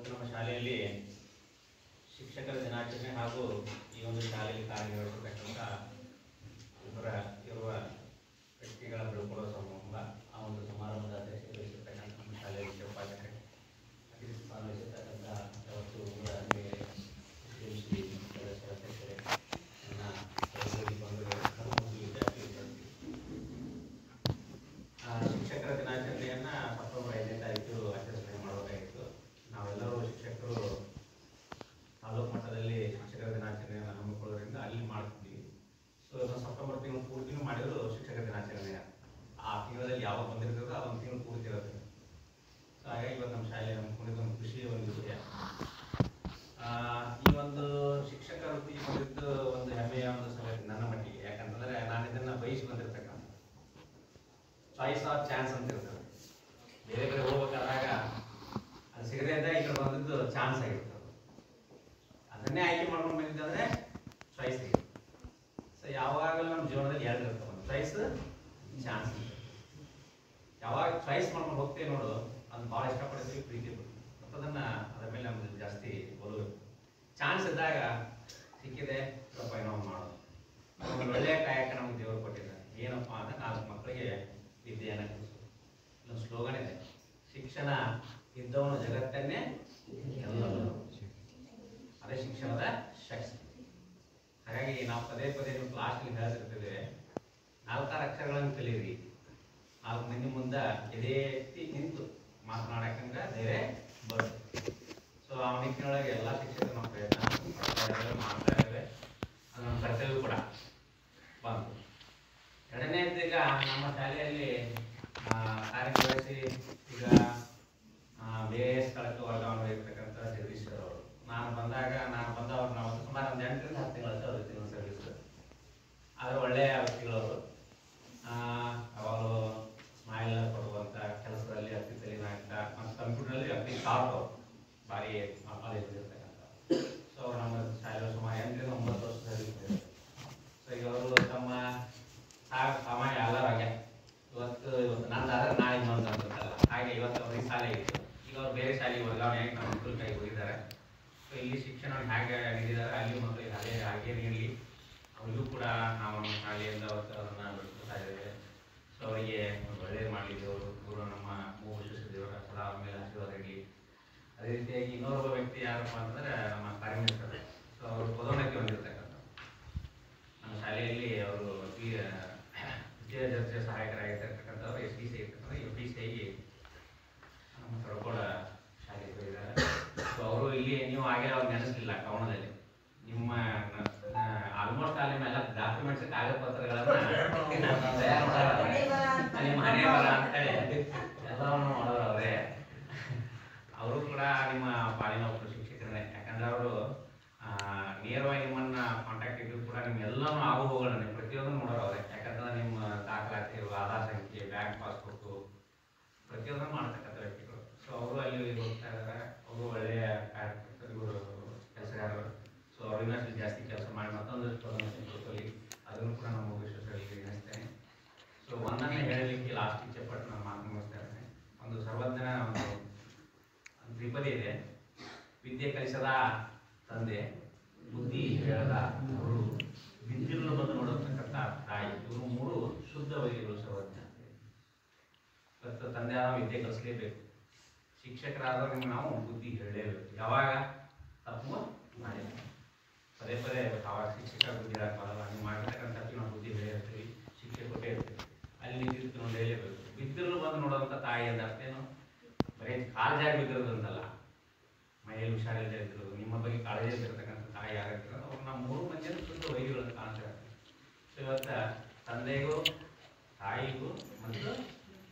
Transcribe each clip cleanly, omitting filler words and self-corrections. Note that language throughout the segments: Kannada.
ಇವತ್ತು ನಮ್ಮ ಶಾಲೆಯಲ್ಲಿ ಶಿಕ್ಷಕರ ದಿನಾಚರಣೆ ಹಾಗೂ ಈ ಒಂದು ಶಾಲೆಯಲ್ಲಿ ಕಾರ್ಯನಿರ್ವಹಿಸತಕ್ಕಂಥ ಇರುವ ವ್ಯಕ್ತಿಗಳ ಬೀಳ್ಕೊಡೋ ಸಂಬಂಧ ಆ ಒಂದು ಸಮಾರಂಭದ ಅಧ್ಯಕ್ಷತೆ ವಹಿಸಿರ್ತಕ್ಕಂಥ ನಮ್ಮ ಶಾಲೆಯ ಉಪಾಧ್ಯಕ್ಷ ಅತಿಥಿ ಸ್ಥಾನ ವಹಿಸಿರ್ತಕ್ಕಂಥ ಯಾವತ್ತು ಅಧ್ಯಕ್ಷರೇ ನನ್ನ ಸಹೋದರಿ ಬಂಧುಗಳು ಶಿಕ್ಷಕರ ದಿನಾಚರಣೆಯನ್ನು ಸೆಪ್ಟೆಂಬರ್ 5ನೇ ತಾರೀಕು ಆಚರಣೆ ಮಾಡಬೇಕಾಗಿತ್ತು. ನಾವೆಲ್ಲರೂ ಶಿಕ್ಷಕರು ತಾಲೂಕು ಮಟ್ಟದಲ್ಲಿ ಶಿಕ್ಷಕರ ದಿನಾಚರಣೆಯನ್ನು ಹಮ್ಮಿಕೊಳ್ಳೋದ್ರಿಂದ ಅಲ್ಲಿ ಮಾಡ್ತಿದ್ವಿ. ಸೊ ಸೆಪ್ಟೆಂಬರ್ ತಿಂಗಳು ಪೂರ್ತಿನೂ ಮಾಡಿದ್ರು ಶಿಕ್ಷಕರ ದಿನಾಚರಣೆ. ಆ ತಿಂಗಳಲ್ಲಿ ಯಾವಾಗ ಬಂದಿರ್ತದೋ ಆ ಒಂದು ತಿಂಗಳು ಪೂರ್ತಿ ಇರುತ್ತೆ. ಸೊ ಹಾಗಾಗಿ ಇವತ್ತು ನಮ್ಮ ಶಾಲೆಯಲ್ಲಿ ಹಮ್ಮಿಕೊಂಡಿದ್ದು ಒಂದು ಖುಷಿಯ ಒಂದು ವಿಷಯ. ಈ ಒಂದು ಶಿಕ್ಷಕ ವೃತ್ತಿ ಬಂದಿದ್ದು ಒಂದು ಹೆಮ್ಮೆಯ ಒಂದು ಸಂಗತಿ ನನ್ನ ಮಟ್ಟಿಗೆ. ಯಾಕಂತಂದ್ರೆ ನಾನು ಇದನ್ನ ಬಯಸಿ ಬಂದಿರ್ತಕ್ಕಂಥ ಚಾಯ್ಸ್ ಆಫ್ ಚಾನ್ಸ್ ಅಂತ ಇರ್ತದೆ. ಬೇರೆ ಬೇರೆ ಹೋಗ್ಬೇಕಾದಾಗ ಅದು ಸಿಗದೆ ಇದ್ದ ಈ ಕಡೆ ಬಂದಿದ್ದು ಚಾನ್ಸ್ ಆಗಿರ್ತದೆ. ಅದನ್ನೇ ಆಯ್ಕೆ ಮಾಡ್ಕೊಂಡು ಬಂದಿದ್ದಂದ್ರೆ ಚಾಯ್ಸ್ ಸಿಗುತ್ತೆ. ಸೊ ಯಾವಾಗಲೂ ನಮ್ಮ ಜೀವನದಲ್ಲಿ ಎರಡು ಇರ್ತವೆ, ಒಂದು ಚಾಯ್ಸ್, ಚಾನ್ಸ್. ಯಾವಾಗ ಚಾಯ್ಸ್ ಮಾಡ್ಕೊಂಡು ಹೋಗ್ತೇವೆ ನೋಡು, ಅದನ್ನ ಭಾಳ ಇಷ್ಟಪಡ್ತೀವಿ, ಪ್ರೀತಿ ಮತ್ತು ಅದರ ಮೇಲೆ ನಮ್ಗೆ ಜಾಸ್ತಿ ಒಲವು. ಚಾನ್ಸ್ ಇದ್ದಾಗ ಸಿಕ್ಕಿದೆ ಸ್ವಲ್ಪ ಏನೋ ಮಾಡೋದು. ಒಂದು ಒಳ್ಳೆಯ ಕಾಯಕ ನಮ್ಗೆ ದೇವರು ಕೊಟ್ಟಿದ್ದಾರೆ. ಏನಪ್ಪ ಅಂದ್ರೆ 4 ಮಕ್ಕಳಿಗೆ ವಿದ್ಯೆಯನ್ನು ಕಲಿಸೋದು. ಇಲ್ಲೊಂದು ಸ್ಲೋಗನ್ ಇದೆ, ಶಿಕ್ಷಣ ಇದ್ದವನು ಜಗತ್ತನ್ನೇ ಗೆಲ್ಲಬಲ್ಲನು. ಅದೇ ಶಿಕ್ಷಣದ ಶಕ್ತಿ. ಹಾಗಾಗಿ ನಾವು ಪದೇ ಪದೇ ನೀವು ಕ್ಲಾಸ್ನಲ್ಲಿ ಹೇಳ್ತಿರ್ತೇವೆ, 4 ಅಕ್ಷರಗಳನ್ನು ಕಲೀರಿ, 4 ಮಂದಿ ಮುಂದೆ ಎದೆ ಎತ್ತಿ ನಿಂತು ಮಾತನಾಡಕ್ಕಂದ್ರೆ ಧೈರ್ಯ ಬರುತ್ತೆ. ಸೊ ಆ ನಿಟ್ಟಿನೊಳಗೆ ಎಲ್ಲ ಶಿಕ್ಷಕರು ನಾವು ಪ್ರಯತ್ನ ಮಾಡ್ತಾ ಇದ್ದೇವೆ. ಅದು ನಮ್ಮ ಕರ್ತವ್ಯ ಕೂಡ ಬಂತು. ಎರಡನೇದು, ಈಗ ನಮ್ಮ ಶಾಲೆಯಲ್ಲಿ ಕಾರ್ಯನಿರ್ವಹಿಸಿ ಈಗ ಬೇರೆ ಸ್ಥಳಕ್ಕೆ ವರ್ಗಾವಣೆ ಇರ್ತಕ್ಕಂಥ ಜಗದೀಶ್ ಸರ್ ಅವರು. ನಾನು ಬಂದವರು ನಾವು ಸುಮಾರು ಒಂದು 8 ರಿಂದ 10 ತಿಂಗಳ ಸರ್ವಿಸ್. ಆದರೆ ಒಳ್ಳೆಯ ವ್ಯಕ್ತಿಗಳವರು. ಅವರು ಸ್ಮೈಲ್ ಕೊಡುವಂಥ ಕೆಲಸದಲ್ಲಿ ಅತಿ ತಲೆನಾಯಕ ಮತ್ತು ಕಂಪ್ಯೂಟರ್ನಲ್ಲಿ ಅತಿ ಟಾಪ್ ಅವರು, ಭಾರಿ ಕಾಲೇಜ್ ಇರ್ತಕ್ಕಂಥ. ಸೊ ಅವರು ನಮ್ಮ ಶಾಲೆ ಸುಮಾರು 8 ರಿಂದ 9 ವರ್ಷ ಸರ್ವಿಸ್. ಸೊ ಈಗ ಅವರು ತಮ್ಮ ಸಾಮಾನ್ಯ ಎಲ್ಲರಾಗೆ ಇವತ್ತು ನಂದಾದ್ರೆ ನಾಳೆ ಇನ್ನೊಂದು ಅಂತಲ್ಲ, ಹಾಗೆ ಇವತ್ತು ಅವ್ರಿಗೆ ಶಾಲೆ ಇತ್ತು, ಈಗ ಅವ್ರು ಬೇರೆ ಶಾಲೆಗೆ ವರ್ಗಾವಣೆಯಾಗಿ ನಮ್ಮ ಮಕ್ಕಳ ಕೈಗೆ ಹೋಗಿದ್ದಾರೆ. ಸೊ ಇಲ್ಲಿ ಶಿಕ್ಷಣವನ್ನು ಹೇಗೆ ನೀಡಿದ್ದಾರೆ ಅಲ್ಲಿ ಮಕ್ಕಳಿಗೆ ಹಾಗೆ ನೀಡಲಿ. ಅವರಿಗೂ ಕೂಡ ನಾವು ನಮ್ಮ ಶಾಲೆಯಿಂದ ಅದನ್ನು ಬೆಳೆಸ್ತಾ ಇದ್ದೇವೆ. ಸೊ ಅವರಿಗೆ ಒಳ್ಳೆಯದು ಮಾಡಲಿದ್ದು ಗುರು ನಮ್ಮ ದೇವರ ಸದಾ ಅವ್ರ ಮೇಲೆ ಆಶೀರ್ವಾದ ಇರಲಿ. ಅದೇ ರೀತಿಯಾಗಿ ಇನ್ನೊಬ್ಬ ವ್ಯಕ್ತಿ ಯಾರಪ್ಪ ಅಂತಂದ್ರೆ ನಮ್ಮ ಕಾರ್ಯನಿರ್ವಹಿಸ್ತಾರೆ. ಸೊ ಅವರು ಪದೋನ್ನತಿ ಹೊಂದಿರ್ತಕ್ಕಂಥ ನಮ್ಮ ಶಾಲೆಯಲ್ಲಿ ಅವರು ವಿದ್ಯಾ ದರ್ಜೆ ಸಹಾಯಕರಾಗಿರ್ತಕ್ಕಂಥವ್ರು SDC ಇರ್ತಕ್ಕಂಥ FDC ನಮ್ಮ ತಡಕೋಡ ಶಾಲೆಗೆ ಹೋಗಿದ್ದಾರೆ. ಸೊ ಅವರು ಇಲ್ಲಿ ನೀವು ಹಾಗೆ ಅವ್ರು ನೆನೆಸಲಿಲ್ಲ ಕವನದಲ್ಲಿ ನಿಮ್ಮ ಆಲ್ಮೋಸ್ಟ್ ಅಲ್ಲಿ ಎಲ್ಲ ಡಾಕ್ಯುಮೆಂಟ್ಸ್ ಕಾಗದ ಪತ್ರಗಳನ್ನು ತಯಾರು ಮಾಡೋರು, ನಿಮ್ಮ ಮನೆ ಬರ ಅಂತೇಳಿ ಎಲ್ಲವನ್ನು ಮಾಡೋರು ಅವರೇ. ಅವರು ಕೂಡ ನಿಮ್ಮ ಪಾಲಿನ ಒಬ್ಬರು ಶಿಕ್ಷಕರೇ. ಯಾಕಂದ್ರೆ ಅವರು ನೇರವಾಗಿ ನಿಮ್ಮನ್ನ ಕಾಂಟ್ಯಾಕ್ಟ್ ಇದ್ದು ಕೂಡ ನಿಮ್ಗೆಲ್ಲನೂ ಆಗುವುಗಳನ್ನು ಪ್ರತಿಯೊಂದನ್ನು ನೋಡೋರು ಅವರೇ. ಯಾಕಂದ್ರೆ ನಿಮ್ಮ ದಾಖಲಾತಿ, ಆಧಾರ್ ಸಂಖ್ಯೆ, ಬ್ಯಾಂಕ್ ಪಾಸ್ಬುಕ್ ಪ್ರತಿಯೊಂದನ್ನು ಮಾಡ್ತಕ್ಕಂಥ ವ್ಯಕ್ತಿಗಳು. ಸೊ ಅವರು ಅಲ್ಲಿ ಹೋಗ್ತಾ ಇದ್ದಾರೆ. ಅವರು ಒಳ್ಳೆಯ ಕಾರ್ಯಕರ್ತರು, ಕೆಲಸಗಾರರು. ಸೊ ಅವ್ರು ಇನ್ನಷ್ಟು ಜಾಸ್ತಿ ಕೆಲಸ ಮಾಡಿ ಮತ್ತೊಂದು ಕೊಟ್ಟಲ್ಲಿ ಅದನ್ನು ಕೂಡ ನಮ್ಮ ವಿಶ್ವೇಶ್ವರಲ್ಲಿ ಎಣಿಸ್ತೇನೆ. ಸೊ ಒಂದನ್ನೇ ಹೇಳಲಿಕ್ಕೆ ಲಾಸ್ಟ್ ಚಪ್ಪಟ್ಟು ನಾನು ಮಾತು ಮುಗಿಸ್ತಾ ಇದ್ದೇನೆ. ಒಂದು ಸರ್ವಜ್ಞನ ಒಂದು ತ್ರಿಪದಿ ಇದೆ, ವಿದ್ಯೆ ಕಲಿಸದ ತಂದೆ, ಬುದ್ಧಿ ಹೇಳದ ಗುರು, ವಿದ್ಯೆಗಳು ಬಂದು ನೋಡತಕ್ಕಂಥ ತಾಯಿ. ಇವರು 3 ಶುದ್ಧ ವೈರಿಗಳು ಸರ್ವಜ್ಞ. ಇವತ್ತು ತಂದೆ ಆದ ವಿದ್ಯೆ ಕಲಿಸಲೇಬೇಕು, ಶಿಕ್ಷಕರಾದವ್ರು ನಿಮ್ಗೆ ನಾವು ಬುದ್ಧಿ ಹೇಳಲೇಬೇಕು. ಯಾವಾಗ ತಪ್ಪು ಮಾಡಿಲ್ಲ ಪದೇ ಪದೇ ಆವಾಗ ಶಿಕ್ಷಕರ ಬುದ್ಧಿ ಹೇಳಕ್ಕಾಗಲ್ಲ. ನೀವು ಮಾಡಿರ್ತಕ್ಕಂಥ ತಪ್ಪು ನಾವು ಬುದ್ಧಿ ಹೇಳಿರ್ತೀವಿ, ಶಿಕ್ಷೆ ಕೊಟ್ಟೇ ಇರ್ತೀವಿ. ಅಲ್ಲಿ ನಿಂತಿರ್ತೀವಿ ನೋಡಿ ಹೇಳಲೇಬೇಕು. ಬಿದ್ದಿರಲು ಬಂದು ನೋಡುವಂಥ ತಾಯಿ ಅಂದ ಅರ್ಥೇನು, ಬರೀ ಕಾಲು ಜಾರಿ ಬಿದ್ದಿರೋದು ಅಂತಲ್ಲ, ಮೈಯಲ್ಲಿ ಹುಷಾರಿಲ್ಲದೆ ಇರ್ತಿರೋದು, ನಿಮ್ಮ ಬಗ್ಗೆ ಕಾಳಜಿ ಇರ್ತಕ್ಕಂಥ ತಾಯಿ ಯಾರಿರ್ತಾರೆ ಅವ್ರು ನಾವು 3 ಮಂದಿಯನ್ನು ಶುದ್ಧ ವೈರಿಗಳನ್ನು ಕಾಣ್ತಾ ಇರ್ತೀವಿ. ಸೊ ಇವತ್ತು ತಂದೆಗೂ, ತಾಯಿಗೂ ಮತ್ತು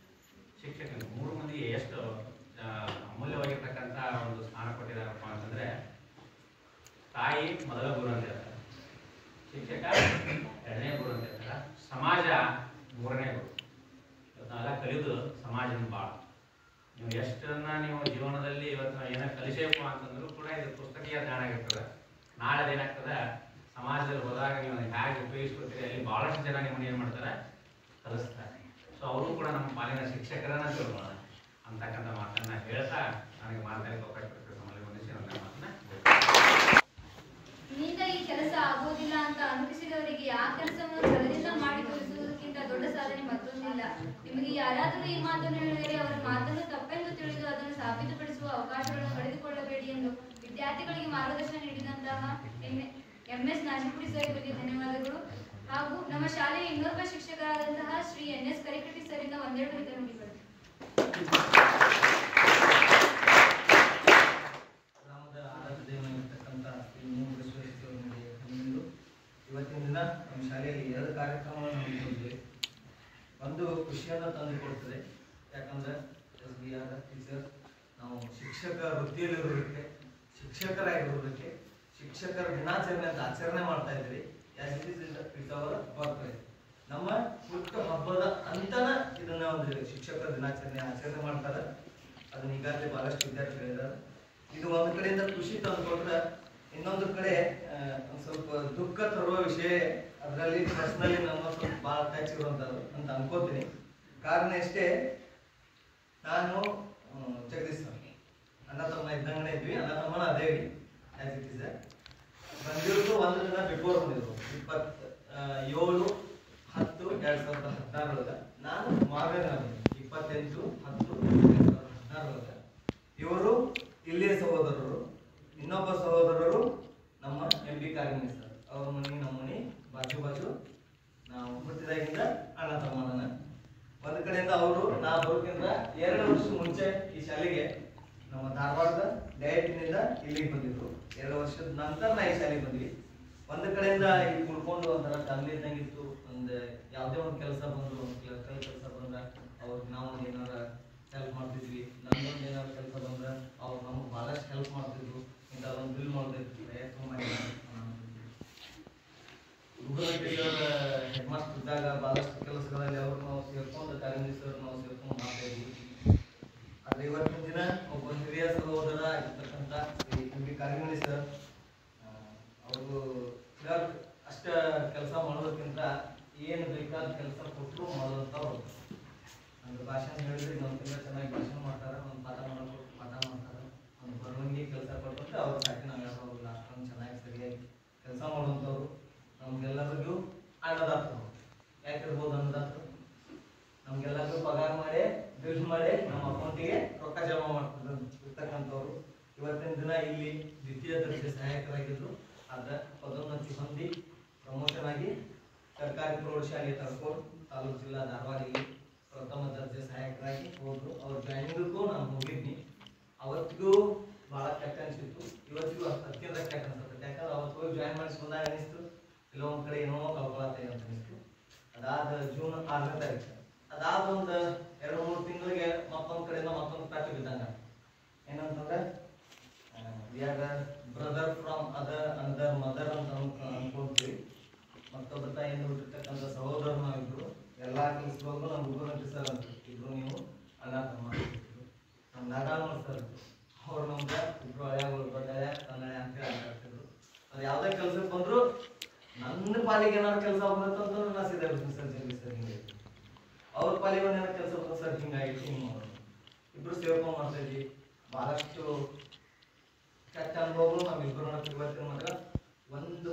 ಶಿಕ್ಷಕನಿಗೂ 3 ಮಂದಿಗೆ ಎಷ್ಟು ಅಮೂಲ್ಯವಾಗಿರ್ತಕ್ಕಂಥ ಒಂದು ಸ್ಥಾನ ಕೊಟ್ಟಿದ್ದಾರಪ್ಪ ಅಂತಂದ್ರೆ, ತಾಯಿ ಮೊದಲ ಗುರು ಅಂತ ಹೇಳ್ತಾರೆ, ಶಿಕ್ಷಕ 2ನೇ ಗುರು ಅಂತ ಹೇಳ್ತಾರೆ, ಸಮಾಜ 3ನೇ ಗುರು. ಇವತ್ತು ನಾವೆಲ್ಲ ಕಲಿಯೋದು ಸಮಾಜದ ಭಾಳ. ನೀವು ಎಷ್ಟನ್ನ ನೀವು ಜೀವನದಲ್ಲಿ ಇವತ್ತು ಏನೋ ಕಲಿಸಬೇಕು ಅಂತಂದ್ರೂ ಕೂಡ ಇದು ಪುಸ್ತಕೀಯ ಜ್ಞಾನ ಆಗಿರ್ತದೆ. ನಾಳೆ ಏನಾಗ್ತದೆ, ಸಮಾಜದಲ್ಲಿ ಹೋದಾಗ ನೀವು ಹೇಗೆ ಉಪಯೋಗಿಸ್ಕೊತೀರಿ ಅಲ್ಲಿ ಭಾಳಷ್ಟು ಜನ ನಿಮ್ಮನ್ನು ಏನು ಮಾಡ್ತಾರೆ, ಕಲಿಸ್ತಾರೆ. ಸೊ ಅವರು ಕೂಡ ನಮ್ಮ ಪಾಲಿನ ಶಿಕ್ಷಕರನ್ನ ತಿಳ್ಕೊಳ್ಳೋಣ ಅಂತಕ್ಕಂಥ ಮಾತನ್ನು ಹೇಳ್ತಾ ನನಗೆ ಮಾತಾಡಲಿಕ್ಕೆ ಅವಕಾಶ ಕೊಡ್ತಾರೆ. ಮುಗಿಸ್ತೇನೆ ನನ್ನ ಮಾತನ್ನ. ನಿನ್ನಿಂದ ಈ ಕೆಲಸ ಆಗೋದಿಲ್ಲ ಅಂತ ಅನುಭವಿಸಿದವರಿಗೆ ಆ ಕೆಲಸವನ್ನು ಛಲದಿಂದ ಮಾಡಿ ತೋರಿಸುವುದಕ್ಕಿಂತ ದೊಡ್ಡ ಸಾಧನೆ ಮತ್ತೊಂದಿಲ್ಲ. ನಿಮಗೆ ಯಾರಾದರೂ ಈ ಮಾತನ್ನು ಹೇಳಿದರೆ ಅವರ ಮಾತನ್ನು ತಪ್ಪೆಂದು ತಿಳಿದು ಅದನ್ನು ಸಾಬೀತುಪಡಿಸುವ ಅವಕಾಶಗಳನ್ನು ಕಳೆದುಕೊಳ್ಳಬೇಡಿ ಎಂದು ವಿದ್ಯಾರ್ಥಿಗಳಿಗೆ ಮಾರ್ಗದರ್ಶನ ನೀಡಿದಂತಹ MS ನಾಶಿಪುಡಿ ಸರ್ ಇವರಿಗೆ ಧನ್ಯವಾದಗಳು. ಹಾಗೂ ನಮ್ಮ ಶಾಲೆಯ ಇನ್ನೊಬ್ಬ ಶಿಕ್ಷಕರಾದಂತಹ ಶ್ರೀ NS ಕರಿಕಟ್ಟಿ ಸರಿಂದ ಒಂದೆರಡು ಹಿತನುಡಿಗಳು. ಇವತ್ತಿನ ದಿನ ನಮ್ಮ ಶಾಲೆಯಲ್ಲಿ 2 ಕಾರ್ಯಕ್ರಮವನ್ನು ಹಮ್ಮಿಕೊಂಡಿದ್ದೇವೆ. ಒಂದು ಖುಷಿಯನ್ನು ತಂದುಕೊಡ್ತದೆ, ಯಾಕಂದ್ರೆ ಟೀಚರ್ ನಾವು ಶಿಕ್ಷಕ ವೃತ್ತಿಯಲ್ಲಿರೋದಕ್ಕೆ, ಶಿಕ್ಷಕರಾಗಿರೋದಕ್ಕೆ ಶಿಕ್ಷಕರ ದಿನಾಚರಣೆ ಅಂತ ಆಚರಣೆ ಮಾಡ್ತಾ ಇದ್ದೀವಿ. ನಮ್ಮ ಹುಟ್ಟು ಹಬ್ಬದ ಅಂತನ ಇದನ್ನ ಒಂದು ಶಿಕ್ಷಕರ ದಿನಾಚರಣೆ ಆಚರಣೆ ಮಾಡ್ತಾರೆ. ಅದನ್ನ ಈಗಾಗಲೇ ಬಹಳಷ್ಟು ವಿದ್ಯಾರ್ಥಿಗಳಿದ್ದಾರೆ. ಇದು ಒಂದು ಕಡೆಯಿಂದ ಖುಷಿ ತಂದುಕೊಟ್ರೆ, ಇನ್ನೊಂದು ಕಡೆ ಒಂದು ಸ್ವಲ್ಪ ದುಃಖ ತರುವ ವಿಷಯ. ಅದರಲ್ಲಿ ಪರ್ಸನಲಿ ನಮ್ಮ ಸ್ವಲ್ಪ ಭಾಳ ಟಚ್ ಇರುವಂಥದ್ದು ಅಂತ ಅನ್ಕೋತೀನಿ. ಕಾರಣ ಎಷ್ಟೇ, ನಾನು ಜಗದೀಶ್ ಸರ್ ಅಣ್ಣ ತಮ್ಮ ಇದ್ದಂಗನೇ ಇದ್ವಿ. ಅಣ್ಣ ತಮ್ಮನ ಅದೇವಿ ಆಸ್ ಇಟ್ ಇಸ್. ಬಂದಿರೋದು ಒಂದು ದಿನ ಬಿಫೋರ್ ಬಂದಿದ್ರು, 27/10/2016. ನಾನು ಮಾರ್ಗದ 28/10/2016. ಇವರು ಇಲ್ಲಿಯ ಸಹೋದರರು. ಇನ್ನೊಬ್ಬ ಸಹೋದರರು ನಮ್ಮ MB ಕಾರಿಮನಿ ಸರ್. ಅವ್ರ ಮನೆ ನಮ್ಮ ಮನೆ ಬಾಜು. ನಾವು ಹುಟ್ಟಿದಾಗಿಂದ ಅಣ್ಣ ತಮ್ಮನ. ಒಂದು ಕಡೆಯಿಂದ ಅವರು ನಾ ಬರೋಕ್ಕಿಂತ 2 ವರ್ಷ ಮುಂಚೆ ಈ ಶಾಲೆಗೆ ನಮ್ಮ ಧಾರವಾಡದ ಡಯಟಿನಿಂದ ಇಲ್ಲಿಗೆ ಬಂದಿದ್ರು. 2 ವರ್ಷದ ನಂತರ ನಾ ಈ ಶಾಲೆಗೆ ಬಂದ್ವಿ. ಒಂದು ಕಡೆಯಿಂದ ಇಲ್ಲಿ ಕುಡ್ಕೊಂಡು ಒಂಥರ ಫ್ಯಾಮಿಲಿ ಇದ್ದಂಗಿತ್ತು. ಒಂದು ಯಾವುದೇ ಒಂದು ಕೆಲಸ ಬಂದ್ರು, ಒಂದು ಕ್ಲರ್ಕಲ್ ಕೆಲಸ ಬಂದ್ರೆ ಅವ್ರಿಗೆ ನಾವು ಏನಾರ ಹೆಲ್ಪ್ ಮಾಡ್ತಿದ್ವಿ. ನಮ್ದೊಂದು ಏನಾದ್ರು ಕೆಲಸ ಬಂದ್ರೆ ಅವ್ರು ನಮ್ಗೆ ಭಾಳಷ್ಟು ಹೆಲ್ಪ್ ಮಾಡ್ತಿದ್ರು. ಇಂಥ ಒಂದು ಬಿಲ್ ಮಾಡ್ತಿದ್ವಿ. ಹೆಡ್ ಮಾಸ್ಟರ್ ಇದ್ದಾಗ ಭಾಳಷ್ಟು ಕೆಲಸಗಳಲ್ಲಿ ಅವ್ರು ನಾವು ಸೇರ್ಕೊಂಡು ಕಾರಿಮನಿ ಸರ್ ನಾವು ಸೇರ್ಕೊಂಡು ಮಾಡ್ತಾ ಇದ್ವಿ. ಆದ್ರೆ ಇವತ್ತಿನ ದಿನ ಒಬ್ಬ ಹಿರಿಯ ಸಹೋದರ ಆಗಿರ್ತಕ್ಕಂಥ MB ಕಾರಿಮನಿ ಸರ್ ಅವರು ಕ್ಲರ್ಕ್ ಅಷ್ಟ ಕೆಲಸ ಮಾಡೋದಕ್ಕಿಂತ ಏನು ಬೇಕಾದ ಕೆಲಸ ಕೊಟ್ಟರು ಮಾಡುವಂಥವ್ರು. ಒಂದು ಭಾಷಣ ಹೇಳಿದ್ರೆ ಇನ್ನೊಂದು ತಿಂಗಳ ಚೆನ್ನಾಗಿ ಭಾಷಣ ಮಾಡ್ತಾರೆ, ಒಂದು ಪಾಠ ಮಾಡ್ತಾರೆ, ಒಂದು ಬರವಣಿಗೆ ಕೆಲಸ ಕೊಟ್ಟಂತೆ ಅವ್ರ ಸಾಕಿ ನಾವು ಯಾರು ಅಷ್ಟೊಂದು ಚೆನ್ನಾಗಿ ಸರಿಯಾಗಿ ಕೆಲಸ ಮಾಡುವಂಥವ್ರು. ನಮ್ಗೆಲ್ಲರಿಗೂ ಅನ್ನದಾತರು. ಯಾಕಿರ್ಬೋದು ಅನ್ನದಾತರು? ನಮ್ಗೆಲ್ಲರಿಗೂ ಪಗಾರ ಮಾಡಿ ಬಿಲ್ ಮಾಡಿ ನಮ್ಮ ಅಕೌಂಟಿಗೆ ರೊಕ್ಕ ಜಮಾ ಮಾಡ್ತಿರ್ತಕ್ಕಂಥವ್ರು. ಇವತ್ತಿನ ದಿನ ಇಲ್ಲಿ ದ್ವಿತೀಯ ದರ್ಜೆ ಸಹಾಯಕರಾಗಿದ್ರು. ಅದರ ಪದೋನ್ನತಿ ಹೊಂದಿ ಪ್ರಮೋಷನ್ ಆಗಿ ಸರ್ಕಾರಿ ಪ್ರೌಢಶಾಲೆ ತರ್ಕೋಡ್ ತಾಲೂಕು ಜಿಲ್ಲಾ ಧಾರವಾಡಿಗೆ ಪ್ರಥಮ ದರ್ಜೆ ಸಹಾಯಕರಾಗಿ ಹೋದ್ರು. ಅವ್ರ ಜಾಯಿನಿಂಗ್ಗೂ ನಾನು ಹೋಗಿದ್ನಿ. ಅವತ್ತಿಗೂ ಭಾಳ ಕೆಟ್ಟ ಅನಿಸಿತ್ತು, ಇವತ್ತಿಗೂ ಅತ್ಯಂತ ಕೆಟ್ಟ ಅನ್ಸುತ್ತೆ. ಯಾಕಂದ್ರೆ ಅವತ್ತು ಹೋಗಿ ಜಾಯಿನ್ ಮಾಡಿಸ್ಕೊಂಡಾಗ ಅನಿಸ್ತು ಕೆಲವೊಂದು ಕಡೆ ಏನೋ ಕಳ್ಕೊಳತ್ತೆ ಅಂತ ಅನಿಸ್ತು. ಅದಾದ ಜೂನ್ 6ನೇ ತಾರೀಕು. ಅದಾದ ಒಂದು 2-3 ತಿಂಗಳಿಗೆ ಮತ್ತೊಂದು ಕಡೆಯಿಂದ ಮತ್ತೊಂದು ಪ್ಯಾಚ್ ಬಿದ್ದಂಗ. ಏನಂತಂದ್ರೆ we are brother from another mother ಅಂತ ಅನ್ಕೊಳ್ತೀವಿ. ಮತ್ತೊಬ್ಬ ತಾಯಿಯಿಂದ ಹುಟ್ಟಿರ್ತಕ್ಕಂಥ ಸಹೋದರ ನಾವಿದ್ರು. ಎಲ್ಲ ಕೆಲಸವಾಗೂ ನಮ್ಮ ಗುರುಗಂಟಿ ಸರ್ ಅಂತ ಇದ್ರು. ನೀವು ಅಣ್ಣ ತಮ್ಮ ನಮ್ಮ ನಾಗಾನೂರ್ ಸರ್ ಅವ್ರು ನಮ್ಗೆ ಇಬ್ರು ಹಳೆಯಗಳು ದೊಡ್ಡಳೆ ಕನ್ನಡ ಅಂತ ಆಟಾಡ್ತಿದ್ರು. ಅದು ಯಾವುದೇ ಕೆಲ್ಸಕ್ಕೆ ಬಂದ್ರು ನನ್ನ ಪಾಲಿಗೆ ಏನಾದ್ರು ಕೆಲಸ ಬಂದಂತಂದ್ರೆ ನಾ ಸೀದಾ ಸರ್ ಜಲ್ದಿ ಸರ್ ಹಿಂಗೆ, ಅವ್ರ ಪಾಲಿಗೆ ಒಂದು ಏನಾರು ಕೆಲಸ ಬಂದ್ರೆ ಸರ್ ಹಿಂಗಾಗಿತ್ತು ಹಿಂಗೆ ಮಾಡೋದು. ಇಬ್ರು ಸೇರ್ಕೊಂಡು ಮಾಡ್ತಾ ಇದ್ವಿ. ಬಹಳಷ್ಟು ಕೆಟ್ಟ ಅನುಭವಗಳು ನಮ್ಮಿಬ್ಬರು ಇವತ್ತಿನ ಮಾತ್ರ ಒಂದು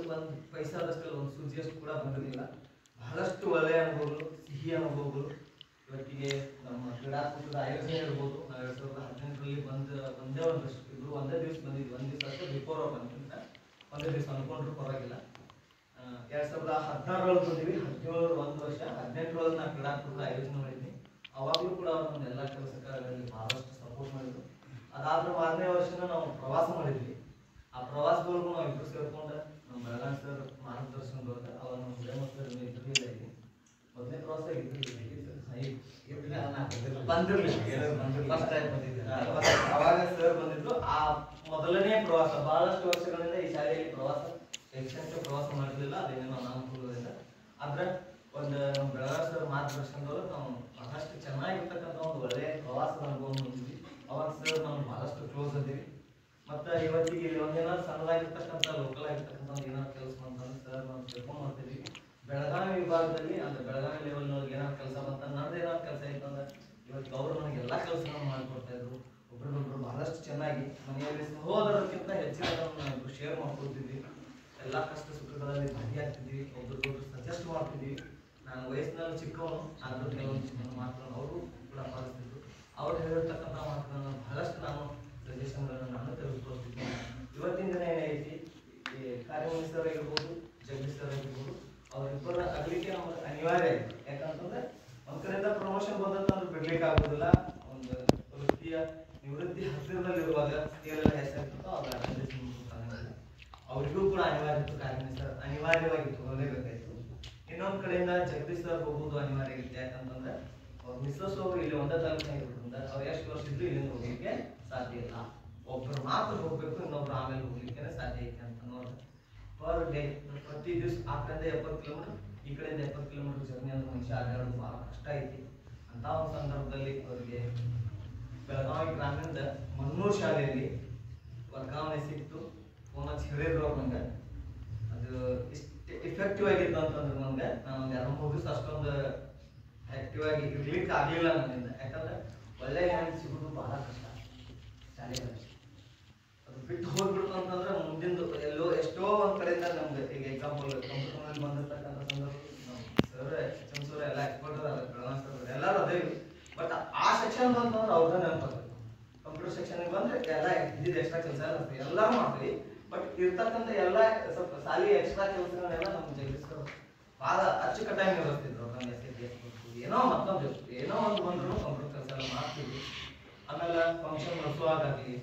ಪೈಸಾದಷ್ಟು ಒಂದು ಸೂಜಿಯಷ್ಟು ಕೂಡ ಬಂದಿರಲಿಲ್ಲ. ಬಹಳಷ್ಟು ಒಳ್ಳೆಯ ಅನುಭವಗಳು, ಸಿಹಿ ಅನುಭವಗಳು. ಇವತ್ತಿಗೆ ನಮ್ಮ ಕ್ರೀಡಾಕೂಟದ ಆಯೋಜನೆ ಇರ್ಬೋದು. ನಾವು 2018ರಲ್ಲಿ ಒಂದೇ ಒಂದಷ್ಟು ಇಬ್ರು ಒಂದೇ ದಿವಸ ಬಂದಿದ್ವಿ. ಒಂದು ದಿವಸ ಅಷ್ಟೇ ಬಿಫೋರ್ ಅವ್ರು ಬಂದಿದ್ದ, ಒಂದೇ ದಿವಸ ಅನ್ಕೊಂಡ್ರು ಪರವಾಗಿಲ್ಲ. 2016 ಬಂದಿವಿ. 17 1 ವರ್ಷ, 18 ನಾ ಕ್ರೀಡಾಕೂಟದ ಆಯೋಜನೆ ಮಾಡಿದ್ವಿ. ಅವಾಗಲೂ ಕೂಡ ಅವ್ರು ನಮ್ಮ ಎಲ್ಲ ಕೆಲಸ ಕಾರ್ಯಗಳಲ್ಲಿ ಬಹಳಷ್ಟು ಸಪೋರ್ಟ್ ಮಾಡಿದ್ರು. ಅದಾದ 6ನೇ ವರ್ಷನ ನಾವು ಪ್ರವಾಸ ಮಾಡಿದ್ವಿ. ಆ ಪ್ರವಾಸದವರೆಗೂ ನಾವು ಇಬ್ಬರು ಸೇರ್ಕೊಂಡು ನಮ್ಮ ಬೆಳಗಾವಿ ಸರ್ ಮಾರ್ಗದರ್ಶನದೊಳಗೆ ಅವ್ರ ನಮ್ಮ ಸರ್ ಇದ್ದಿಲ್ಲ. ಇಲ್ಲಿ ಮೊದಲನೇ ಪ್ರವಾಸ ಅವಾಗ ಸರ್ ಬಂದಿದ್ರು. ಆ ಮೊದಲನೇ ಪ್ರವಾಸ ಬಹಳಷ್ಟು ವರ್ಷಗಳಿಂದ ಈ ಶಾಲೆಯಲ್ಲಿ ಪ್ರವಾಸ ಶೈಕ್ಷಣಿಕ ಪ್ರವಾಸ ಮಾಡಿರಲಿಲ್ಲ. ಅದೇನೇನೋ ಅನಾನುಕೂಲದಿಂದ. ಆದ್ರೆ ಒಂದು ನಮ್ಮ ಬೆಳಗಾವಿ ಸರ್ ಮಾರ್ಗದರ್ಶನದೊಳಗೆ ನಾವು ಬಹಳಷ್ಟು ಚೆನ್ನಾಗಿರ್ತಕ್ಕಂಥ ಒಂದು ಒಳ್ಳೆಯ ಪ್ರವಾಸದ ಅನುಭವ ಹೊಂದಿದ್ವಿ. ಅವಾಗ ಸರ್ ನಾವು ಬಹಳಷ್ಟು ಕ್ಲೋಸ್ ಅದೀವಿ. ಮತ್ತು ಇವತ್ತಿಗೆ ಇಲ್ಲಿ ಒಂದೇನಾದ್ರು ಸಣ್ಣದಾಗಿರ್ತಕ್ಕಂಥ ಲೋಕಲ್ ಆಗಿರ್ತಕ್ಕಂಥ ಒಂದು ಏನಾದ್ರು ಕೆಲಸ ಅಂತಂದ್ರೆ ಸರ್ ನಾವು ತಿಳ್ಕೊಂಡು ಮಾಡ್ತೀವಿ. ಬೆಳಗಾವಿ ವಿಭಾಗದಲ್ಲಿ ಅಂದ್ರೆ ಬೆಳಗಾವಿ ಲೆವೆಲ್ನೊಳಗೆ ಏನಾದ್ರು ಕೆಲಸ ಬಂತ ನನ್ನದು ಏನಾದ್ರು ಕೆಲಸ ಇತ್ತು ಅಂದ್ರೆ ಇವತ್ತು ಅವರು ನನಗೆ ಎಲ್ಲ ಕೆಲಸಗಳನ್ನು ಮಾಡಿಕೊಡ್ತಾ ಇದ್ರು. ಒಬ್ರಿಗೊಬ್ರು ಬಹಳಷ್ಟು ಚೆನ್ನಾಗಿ ಮನೆಯಲ್ಲಿ ಸಹೋದರಕ್ಕಿಂತ ಮಾಡ್ಕೊಳ್ತಿದ್ವಿ, ಎಲ್ಲ ಕಷ್ಟ ಸುಖಗಳಲ್ಲಿ ಭಾಗಿಯಾಗ್ತಿದ್ವಿ, ಒಬ್ಬರಿಗೊಬ್ರು ಸಜೆಸ್ಟ್ ಮಾಡ್ತಿದ್ವಿ. ನಾನು ವಯಸ್ಸಿನಲ್ಲಿ ಚಿಕ್ಕವನು ಆದರೂ ಕೆಲವೊಂದು ಮಾತುಗಳನ್ನು ಅವರು ಕೂಡ ಪಾಲಿಸ್ತಿದ್ರು. ಅವ್ರು ಹೇಳಿರ್ತಕ್ಕಂಥ ಮಾತುಗಳನ್ನು ಬಹಳಷ್ಟು ನಾನು ಸಜೆಷನ್ಗಳನ್ನು ನಾನು ತೆಗೆದುಕೊಳ್ತಿದ್ದೆ. ಇವತ್ತಿನ ದಿನ ಏನೈತಿ, ಈ ಕಾರ್ಯಮಣಿ ಸರ್ ಆಗಿರ್ಬೋದು, ಜಗದೀಶ್ ಸರ್ ಆಗಿರ್ಬೋದು, ಅವರಿಬ್ಬರ ಅಗಲಿಕೆ ನಮಗೆ ಅನಿವಾರ್ಯ ಆಯಿತು. ಯಾಕಂತಂದ್ರೆ ಒಂದ್ ಕಡೆಯಿಂದ ಪ್ರಮೋಷನ್ ಬಂದಂತಂದ್ರೆ ಬಿಡ್ಲಿಕ್ಕೆ ಆಗೋದಿಲ್ಲ. ಒಂದು ವೃತ್ತಿಯ ನಿವೃತ್ತಿ ಹತ್ತಿರದಲ್ಲಿರುವಾಗ ಸ್ಕೇಲೆಲ್ಲ ಹೆಸರಿರ್ತೋ ಅವ್ರ ಅವರಿಗೂ ಕೂಡ ಅನಿವಾರ್ಯ ಇತ್ತು. ಕಾರ್ಯಮಣಿ ಸರ್ ಅನಿವಾರ್ಯವಾಗಿತ್ತು, ಹೋಗಲೇಬೇಕಾಯ್ತು. ಇನ್ನೊಂದ್ ಕಡೆಯಿಂದ ಜಗದೀಶ್ ಸರ್ ಹೋಗುವುದು ಅನಿವಾರ್ಯ ಆಗಿತ್ತು. ಯಾಕಂತಂದ್ರೆ ಅವ್ರ ಮಿಸ್ಸಸ್ ಅವರು ಇಲ್ಲಿ ಒಂದೇ ತಾಲೂಕಿನಾಗ ಇರೋದ್ರಿಂದ ಅವ್ರು ಎಷ್ಟು ವರ್ಷ ಇದ್ದು ಇಲ್ಲಿಂದ ಹೋಗ್ಲಿಕ್ಕೆ ಸಾಧ್ಯ ಇಲ್ಲ. ಒಬ್ಬರು ಮಾತ್ರ ಹೋಗ್ಬೇಕು, ಇನ್ನೊಬ್ರು ಆಮೇಲೆ ಹೋಗ್ಲಿಕ್ಕೆ ಸಾಧ್ಯ ಐತೆ ಅಂತ ನೋಡಿ ಪರ್ ಡೇ ಪ್ರತಿ ದಿವಸ ಆ ಕಡೆಯಿಂದ 70 ಕಿಲೋಮೀಟರ್, ಈ ಕಡೆಯಿಂದ 70 ಕಿಲೋಮೀಟರ್ ಜರ್ನಿ ಅಂದ್ರೆ ಮನುಷ್ಯ ಅಡ್ಡಾಡೋದು ಬಹಳ ಕಷ್ಟ ಐತಿ. ಅಂತ ಒಂದು ಸಂದರ್ಭದಲ್ಲಿ ಅವರಿಗೆ ಬೆಳಗಾವಿ ಗ್ರಾಮೀಣದ ಮನ್ನೂರು ಶಾಲೆಯಲ್ಲಿ ವರ್ಗಾವಣೆ ಸಿಕ್ತು. ಫೋನ್ ಹಚ್ಚಿ ಹೇಳಿದ್ರು ಅವ್ರು ನಂಗೆ. ಅದು ಇಷ್ಟು ಇಫೆಕ್ಟಿವ್ ಆಗಿತ್ತು ಅಂತಂದ್ರೆ ನಂಗೆ ನಾನು ಒಂದು 2-3 ದಿವಸ ಅಷ್ಟೊಂದು ಆಕ್ಟಿವ್ ಆಗಿ ಇರ್ಲಿಕ್ಕೆ ಆಗ್ಲಿಲ್ಲ ನನ್ನಿಂದ. ಯಾಕಂದ್ರೆ ಒಳ್ಳೆ ಹ್ಯಾಂಡ್ ಸಿಗೋದು ಬಹಳ ಕಷ್ಟ ಶಾಲೆಗಳಲ್ಲಿ. ಅದು ಬಿಟ್ಟು ಹೋಗ್ಬಿಡ್ತು ಅಂತಂದ್ರೆ ಮುಂದಿಂದು ಎಲ್ಲೋ ಎಷ್ಟೋ ಒಂದ್ ಕಡೆಯಿಂದ ನಮ್ಗೆ ಈಗ ಎಕ್ಸಾಂಪಲ್ ಕಂಪ್ಯೂಟರ್ನಲ್ಲಿ ಬಂದಿರ್ತಕ್ಕಂಥ ಸಂದರ್ಭ ಸರ್ ಎಚ್.ಎಂ. ಸರ್ ಎಲ್ಲ ಎಕ್ಸ್ಪರ್ಟ್ ಸರ್ ಎಲ್ಲರೂ ಅದೇ. ಬಟ್ ಆ ಸೆಕ್ಷನ್ ಬಂತಂದ್ರೆ ಅವ್ರನ್ನ ನೆನಪಾಗ್ತದೆ. ಕಂಪ್ಯೂಟರ್ ಸೆಕ್ಷನ್ಗೆ ಬಂದ್ರೆ ಎಲ್ಲ ಇದ್ದಿದ್ದು ಎಕ್ಸ್ಟ್ರಾ ಕೆಲಸ ಎಲ್ಲ ಮಾಡ್ತೀವಿ. ಬಟ್ ಇರ್ತಕ್ಕಂಥ ಎಲ್ಲ ಸ್ವಲ್ಪ ಸಾಲಿ ಎಕ್ಸ್ಟ್ರಾ ಕೆಲಸಗಳನ್ನೆಲ್ಲ ನಮ್ಮ ಜಗದೀಶ್ ಸರ್ ಭಾಳ ಅಚ್ಚುಕಟ್ಟಾಗಿ ನಿರ್ವಹಿಸ್ತಿದ್ರು. ನಮ್ಗೆ ಏನೋ ಮತ್ತೊಂದು ಏನೋ ಒಂದು ಬಂದ್ರು ಕಂಪ್ಯೂಟರ್ ಕೆಲಸ ಎಲ್ಲ ಮಾಡ್ತೀವಿ. ಆಮೇಲೆ ಫಂಕ್ಷನ್ ನಡೆಸುವಾಗಲಿ,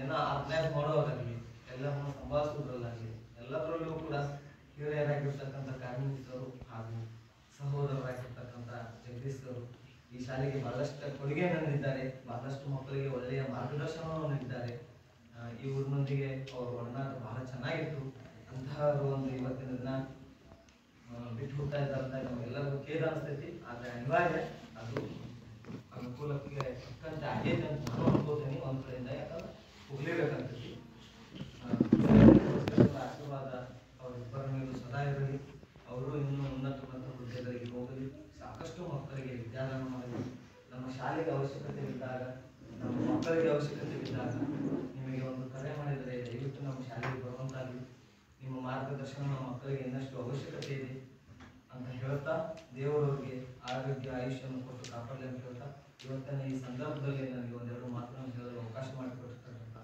ಏನೋ ಆರ್ಗನೈಸ್ ಮಾಡೋವಾಗಲಿ, ಎಲ್ಲರನ್ನು ಸಂಭಾಳಿಸೋದ್ರಲ್ಲಾಗಲಿ ಎಲ್ಲದರಲ್ಲೂ ಕೂಡ ಹಿರಿಯರಾಗಿರ್ತಕ್ಕಂಥ ಕಾರ್ಮಿಕರು ಹಾಗೂ ಸಹೋದರರಾಗಿರ್ತಕ್ಕಂಥ ಜಗದೀಶ್ ಅವರು ಈ ಶಾಲೆಗೆ ಬಹಳಷ್ಟು ಕೊಡುಗೆಯನ್ನು ನೀಡಿದ್ದಾರೆ. ಬಹಳಷ್ಟು ಮಕ್ಕಳಿಗೆ ಒಳ್ಳೆಯ ಮಾರ್ಗದರ್ಶನವನ್ನು ನೀಡಿದ್ದಾರೆ. ಈ ಊರಿನೊಂದಿಗೆ ಅವರ ಒಡನಾಟ ಬಹಳ ಚೆನ್ನಾಗಿತ್ತು. ಅಂತಹ ಒಂದು ಇವತ್ತಿನ ದಿನ ಬಿಟ್ಟು ಹೋಗ್ತಾ ಇದ್ದಾರೆ ನಮಗೆಲ್ಲರಿಗೂ ಖೇದ ಅನಿಸ್ತೈತಿ. ಆದರೆ ಅನಿವಾರ್ಯ, ಅದು ಅನುಕೂಲಕ್ಕೆ ತಕ್ಕಂತೆ ಆಗೈತೆ ಅಂತ ನಾನು ಅನ್ಕೋತೀನಿ ಒಂದ್ ಕಡೆಯಿಂದ. ಯಾಕಂದ್ರೆ ಹೋಗ್ಲೇಬೇಕಾಗ್ತೈತಿ. ಆಶೀರ್ವಾದ ಅವರಿಬ್ಬರ ಮೇಲೂ ಸದಾ ಇರಲಿ. ಅವರು ಇನ್ನೂ ಉನ್ನತ ಹುದ್ದೆಗಳಿಗೆ ಹೋಗಲಿ, ಸಾಕಷ್ಟು ಮಕ್ಕಳಿಗೆ ವಿದ್ಯಾದಾನ ಮಾಡಲಿ. ನಮ್ಮ ಶಾಲೆಗೆ ಅವಶ್ಯಕತೆ ಇದ್ದಾಗ, ನಮ್ಮ ಮಕ್ಕಳಿಗೆ ಅವಶ್ಯಕತೆ ಇದ್ದಾಗ ನಿಮಗೆ ಒಂದು ಕರೆ ಮಾಡಿದರೆ ದಯವಿಟ್ಟು ನಮ್ಮ ಶಾಲೆಗೆ ಬರುವಂತಾಗಲಿ. ನಿಮ್ಮ ಮಾರ್ಗದರ್ಶನ ನಮ್ಮ ಮಕ್ಕಳಿಗೆ ಇನ್ನಷ್ಟು ಅವಶ್ಯಕತೆ ಇದೆ ಅಂತ ಹೇಳ್ತಾ, ದೇವರವ್ರಿಗೆ ಆರೋಗ್ಯ ಆಯುಷ್ಯವನ್ನು ಕೊಟ್ಟು ಕಾಪಾಡಲಿ ಅಂತ ಹೇಳ್ತಾ, ಇವತ್ತಿನ ಈ ಸಂದರ್ಭದಲ್ಲಿ ನನಗೆ ಒಂದೆರಡು ಮಾತುಗಳನ್ನು ಹೇಳಲು ಅವಕಾಶ ಮಾಡಿಕೊಟ್ಟಿರ್ತಕ್ಕಂಥ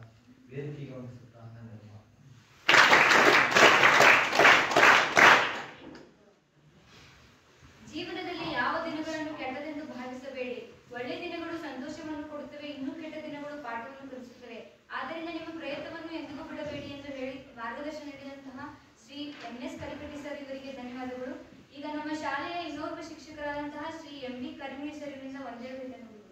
ವೇದಿಕೆಗೆ ವಂದಿಸುತ್ತಾ ನನ್ನ ಜೀವನದಲ್ಲಿ ಯಾವ ದಿನಗಳನ್ನು ಕೆಟ್ಟದೆಂದು ಭಾವಿಸಬೇಡಿ. ಒಳ್ಳೆ ದಿನಗಳು ಸಂತೋಷವನ್ನು ಕೊಡುತ್ತವೆ, ಇನ್ನೂ ಕೆಟ್ಟ ದಿನಗಳು ಪಾಠವನ್ನು ಕಲಿಸುತ್ತವೆ. ಆದ್ದರಿಂದ ನಿಮ್ಮ ಪ್ರಯತ್ನವನ್ನು ಎಂದಿಗೂ ಬಿಡಬೇಡಿ ಎಂದು ಹೇಳಿ ಮಾರ್ಗದರ್ಶನ ನೀಡಿದಂತಹ ಶ್ರೀ ಎಂ.ಎಸ್. ಕರಿಕಟ್ಟಿ ಸರ್ ಇವರಿಗೆ ಧನ್ಯವಾದಗಳು. ಈಗ ನಮ್ಮ ಶಾಲೆಯ ಇನ್ನೋರ್ವ ಶಿಕ್ಷಕರಾದಂತಹ ಶ್ರೀ ಎಂ.ಡಿ. ಕರಿಮಣಿ ಸರ್ ಇವರಿಂದ ಒಂದೆರಡು ಧನ್ಯವಾದಗಳು.